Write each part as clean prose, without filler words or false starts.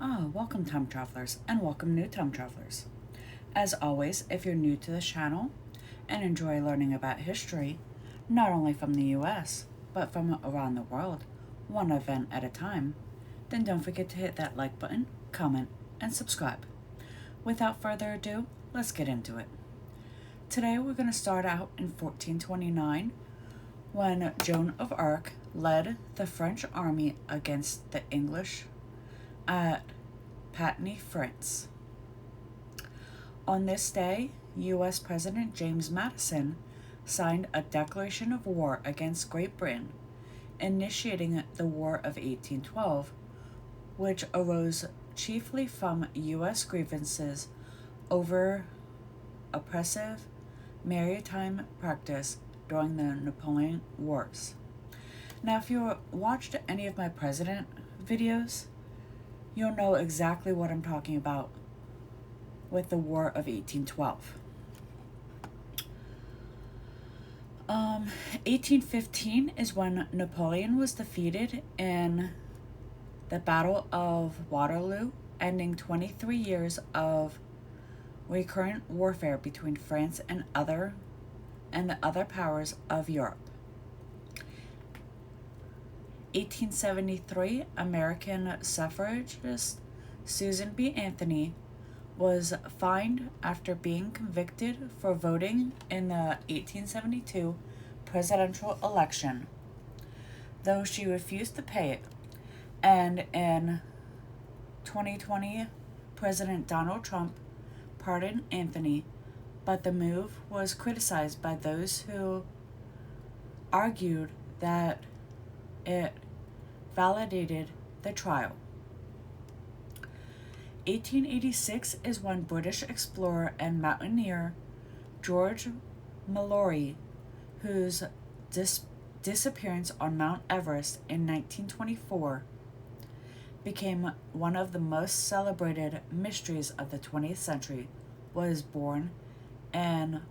Welcome time travelers and welcome new time travelers. As always, if you're new to this channel and enjoy learning about history, not only from the US, but from around the world, one event at a time, then don't forget to hit that like button, comment, and subscribe. Without further ado, let's get into it. Today we're going to start out in 1429 when Joan of Arc led the French army against the English at Patny, France. On this day, U.S. President James Madison signed a declaration of war against Great Britain, initiating the War of 1812, which arose chiefly from U.S. grievances over oppressive maritime practice during the Napoleon Wars. Now, if you watched any of my president videos, you'll know exactly what I'm talking about with the War of 1812. 1815 is when Napoleon was defeated in the Battle of Waterloo, ending 23 years of recurrent warfare between France and the other powers of Europe. 1873, American suffragist Susan B. Anthony was fined after being convicted for voting in the 1872 presidential election, though she refused to pay it. And in 2020, President Donald Trump pardoned Anthony, but the move was criticized by those who argued that it validated the trial. 1886 is when British explorer and mountaineer George Mallory, whose disappearance on Mount Everest in 1924 became one of the most celebrated mysteries of the 20th century, was born in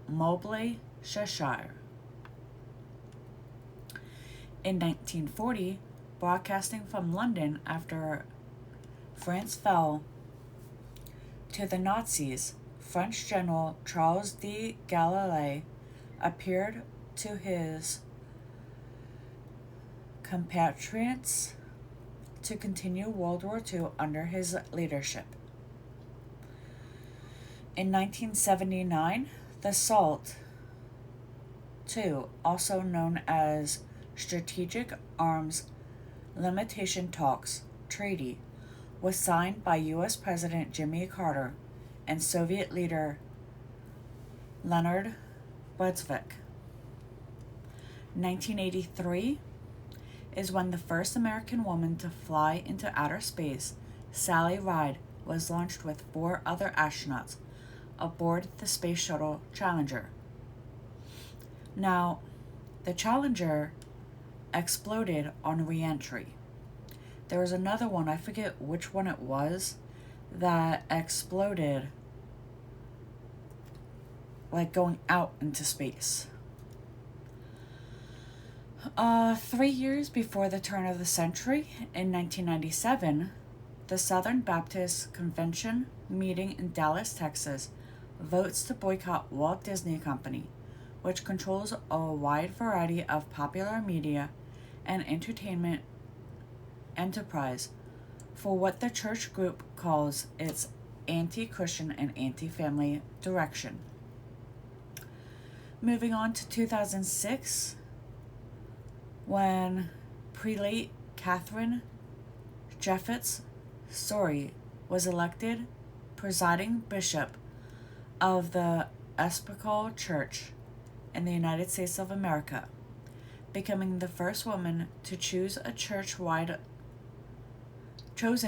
Mobley, Cheshire. In 1940, broadcasting from London after France fell to the Nazis, French General Charles de Gaulle appeared to his compatriots to continue World War II under his leadership. In 1979, the SALT II, also known as Strategic Arms Limitation Talks Treaty, was signed by U.S. President Jimmy Carter and Soviet leader Leonid Brezhnev. 1983 is when the first American woman to fly into outer space, Sally Ride, was launched with 4 other astronauts aboard the Space Shuttle Challenger. Now, the Challenger exploded on re-entry. There was another one, I forget which one it was, that exploded like going out into space. 3 years before the turn of the century, in 1997, the Southern Baptist Convention meeting in Dallas, Texas, votes to boycott Walt Disney Company, which controls a wide variety of popular media and entertainment enterprise, for what the church group calls its anti-Christian and anti-family direction. Moving on to 2006, when prelate Catherine Jefferts Story was elected presiding bishop of the Episcopal Church in the United States of America, becoming the first woman to chosen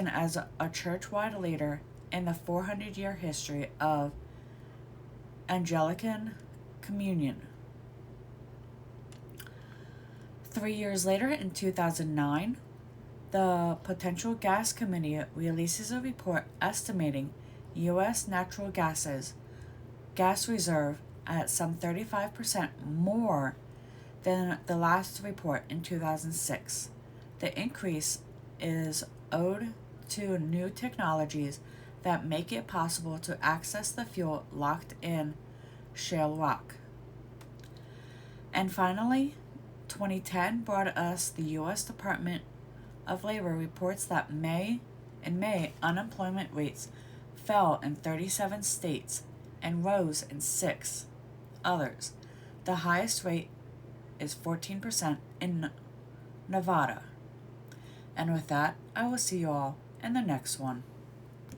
as a church-wide leader in the 400-year history of Anglican Communion. 3 years later, in 2009, the Potential Gas Committee releases a report estimating U.S. natural gas reserve at some 35% more than the last report in 2006. The increase is owed to new technologies that make it possible to access the fuel locked in shale rock. And finally, 2010 brought us the U.S. Department of Labor reports that in May, unemployment rates fell in 37 states and rose in 6 others. The highest rate is 14% in Nevada. And with that, I will see you all in the next one.